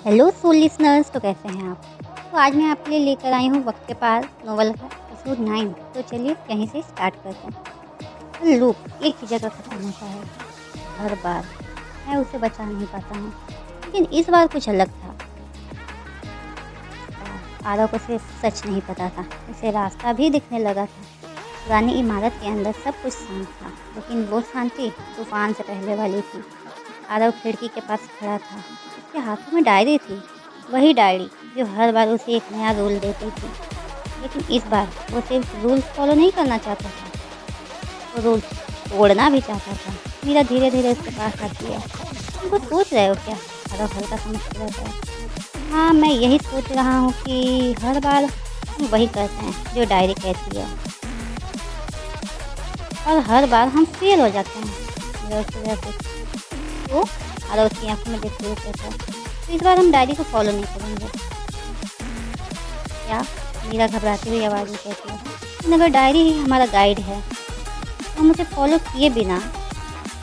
Hello soul listeners, तो कैसे हैं आप। तो आज मैं आपके लिए लेकर आई हूँ वक्त के पार नोवेल का एपिसोड 9। तो चलिए यहीं से स्टार्ट करते हैं। तो लूप एक ही जगह ख़त्म होता है हर बार। मैं उसे बचा नहीं पाता हूँ, लेकिन इस बार कुछ अलग था। आरव को सिर्फ सच नहीं पता था, उसे रास्ता भी दिखने लगा था। पुरानी इमारत के अंदर सब कुछ शांत था, लेकिन वो शांति तूफान से पहले वाली थी। आरव खिड़की के पास खड़ा था। उसके हाथों में डायरी थी, वही डायरी जो हर बार उसे एक नया रूल देती थी। लेकिन इस बार वो सिर्फ रूल्स फॉलो नहीं करना चाहता था, वो रूल तोड़ना भी चाहता था। मीरा धीरे धीरे उसके पास आती है। तुम कुछ सोच रहे हो क्या? आरव हल्का सा मुस्कुराता है। हाँ, मैं यही सोच रहा हूँ कि हर बार हम वही करते हैं जो डायरी कहती है, और हर बार हम फेल हो जाते हैं। मीरा उसकी तरफ देखती, तो आरव उसकी आंखों में देखते हुए कहता है, तो इस बार हम डायरी को फॉलो नहीं करेंगे क्या? मीरा घबराती हुई आवाज़ में कहती है, लेकिन अगर डायरी ही हमारा गाइड है तो हम उसे फॉलो किए बिना।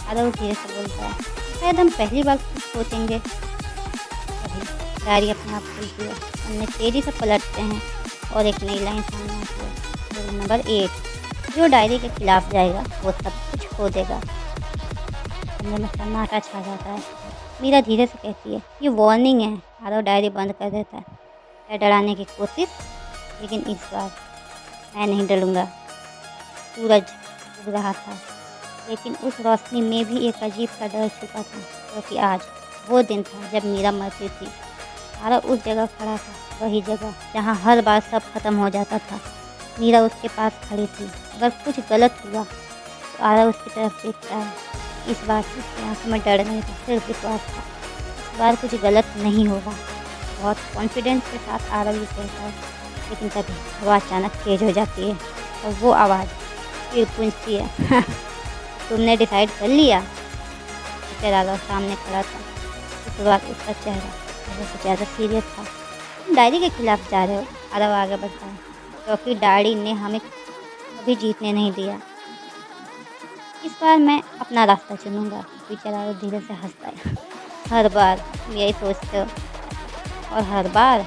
आरव धीरे से बोलता है, शायद हम पहली बार कुछ सोचेंगे। तभी डायरी अपने आप खुलती है, पन्ने तेज़ी से पलटते हैं और एक नई लाइन सामने आती है। रूल नंबर 8, जो डायरी के खिलाफ जाएगा वो सब कुछ खो देगा। कमरे में सन्नाटा छा जाता है। मीरा धीरे से कहती है, ये वार्निंग है। आरव डायरी बंद कर देता है। मैं डराने की कोशिश, लेकिन इस बार मैं नहीं डरूंगा। सूरज उग रहा था, लेकिन उस रोशनी में भी एक अजीब सा डर छुपा था, क्योंकि आज वो दिन था जब मीरा मरती थी। आरव उस जगह खड़ा था, वही जगह जहाँ हर बार सब खत्म हो जाता था। मीरा उसके पास खड़ी थी। अगर कुछ गलत हुआ तो आरव उसकी तरफ देखता है। इस बार उसकी आंखों में डर नहीं था, सिर्फ विश्वास था। इस बार कुछ गलत नहीं होगा। बहुत कॉन्फिडेंस के साथ आरव ये कहता है, लेकिन तभी हवा अचानक तेज हो जाती है और वो आवाज़ फिर पूछती है, तुमने डिसाइड कर लिया? फिर आरव सामने खड़ा था। इस बार उसका चेहरा पहले से ज़्यादा सीरियस था। तुम डायरी के खिलाफ जा रहे हो? आरव आगे बढ़ता है, क्योंकि डायरी ने हमें कभी जीतने नहीं दिया। इस बार मैं अपना रास्ता चुनूंगा। टीचर आरव धीरे से हंसता है। हर बार तुम यही सोचते हो, और हर बार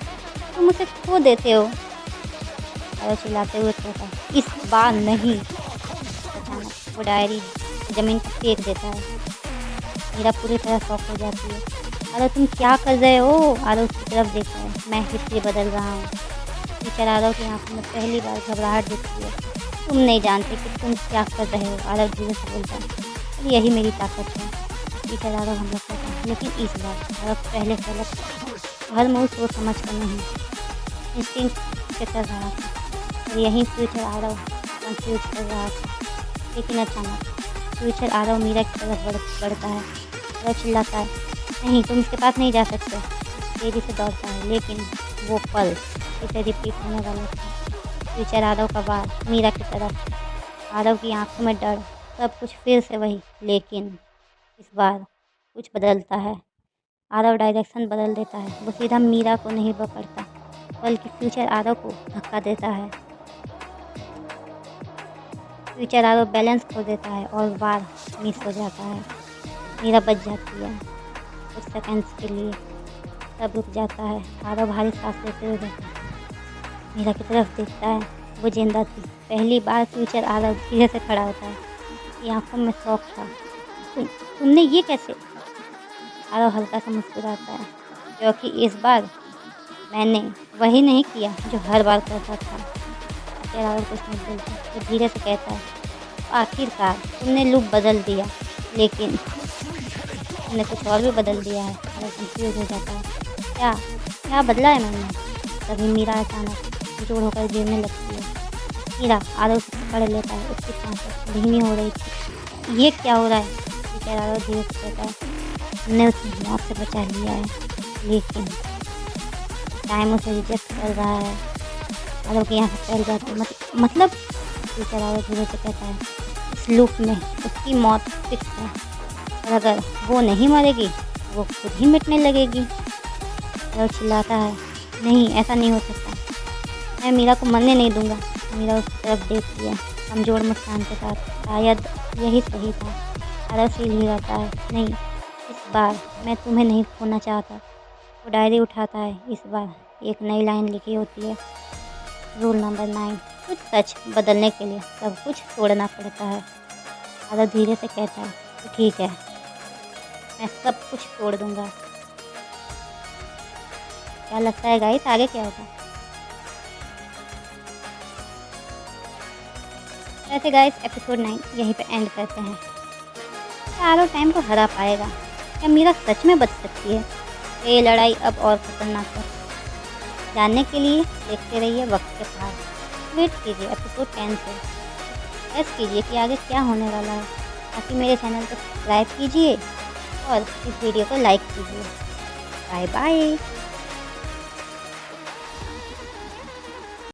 तुम उसे खो देते हो। आरव चिल्लाते हुए कहता है, इस बार नहीं। अचानक वो डायरी जमीन पर फेंक देता है। मीरा पूरी तरह शॉक हो जाती है। आरव तुम क्या कर रहे हो? आरव उसकी तरफ देखता है, मैं हिस्ट्री बदल रहा हूँ। टीचर आरव की आंखों में पहली बार घबराहट दिखती है। तुम नहीं जानते कि तुम क्या कर रहे हो, आरव धीरे से बोलता है। यही मेरी ताकत है। टीचर आरव हमला करता है, लेकिन इस बार आरव पहले से अलग, हर मूव सोच समझ कर नहीं, इंस्टिंक्ट से कर रहा था। और यही फ्यूचर आरव कंफ्यूज कर रहा था। लेकिन अचानक फ्यूचर आरव मीरा की तरफ बढ़ता है। आरव चिल्लाता है, नहीं, तुम इसके पास नहीं जा सकते। तेजी से दौड़ता है, लेकिन वो पल इसे रिपीट होने वाला था। फ्यूचर आरव का वार मीरा की तरफ। आरव की आंखों में डर, सब कुछ फिर से वही। लेकिन इस बार कुछ बदलता है। आरव डायरेक्शन बदल देता है। वो सीधा मीरा को नहीं पकड़ता, बल्कि फ्यूचर आरव को धक्का देता है। फ्यूचर आरव बैलेंस खो देता है और वार मिस हो जाता है। मीरा बच जाती है। कुछ सेकंड्स के लिए सब रुक जाता है। आरव भारी सांस लेते हुए रहता है, मीरा की तरफ देखता है। वो जिंदा थी। पहली बार फ्यूचर आरव धीरे से खड़ा होता है। उसकी आंखों में शौक था। तुमने ये कैसे? आरव हल्का सा मुस्कुराता है, क्योंकि इस बार मैंने वही नहीं किया जो हर बार करता था। फ्यूचर आरव कुछ नहीं बोलता। वो धीरे से कहता है, आखिरकार तुमने लूप बदल दिया, लेकिन तुमने कुछ और भी बदल दिया है। आरव कंफ्यूज हो जाता है, क्या क्या बदला है मैंने? तभी मीरा अचानक जोड़ होकर गिरने लगती है। मीरा आरव से पकड़ लेता है। उसकी सांसें धीमी हो रही थी। ये क्या हो रहा है? टीचर आरव धीरे से कहता है, हमने उसे मौत से बचा लिया है, लेकिन टाइम उसे रिजेक्ट कर रहा है। आरव की आंखें फैल जाती है। मतलब? टीचर आरव धीरे से कहता है, इस लूप में उसकी मौत फिक्स है, और अगर वो नहीं मरेगी वो खुद ही मिटने लगेगी। आरव चिल्लाता है, नहीं, ऐसा नहीं हो सकता। मैं मीरा को मरने नहीं दूंगा। मीरा उसकी तरफ देखती है कमजोर मुस्कान के साथ। शायद यही सही था। आरव सील ही रहता है, नहीं, इस बार मैं तुम्हें नहीं खोना चाहता। वो डायरी उठाता है। इस बार एक नई लाइन लिखी होती है, रूल नंबर 9, कुछ सच बदलने के लिए सब कुछ तोड़ना पड़ता है। आरव धीरे से कहता है कि ठीक है, मैं सब कुछ तोड़ दूंगा। क्या लगता है गाइस, आगे क्या होगा? वैसे गाइस एपिसोड 9 यहीं पे एंड करते हैं। क्या आरव टाइम को हरा पाएगा? क्या मीरा सच में बच सकती है? ये लड़ाई अब और खतरनाक है। जानने के लिए देखते रहिए वक्त के पार। वेट कीजिए एपिसोड 10 से। प्रेस कीजिए कि आगे क्या होने वाला है। ताकि मेरे चैनल को सब्सक्राइब कीजिए और इस वीडियो को लाइक कीजिए। Bye bye.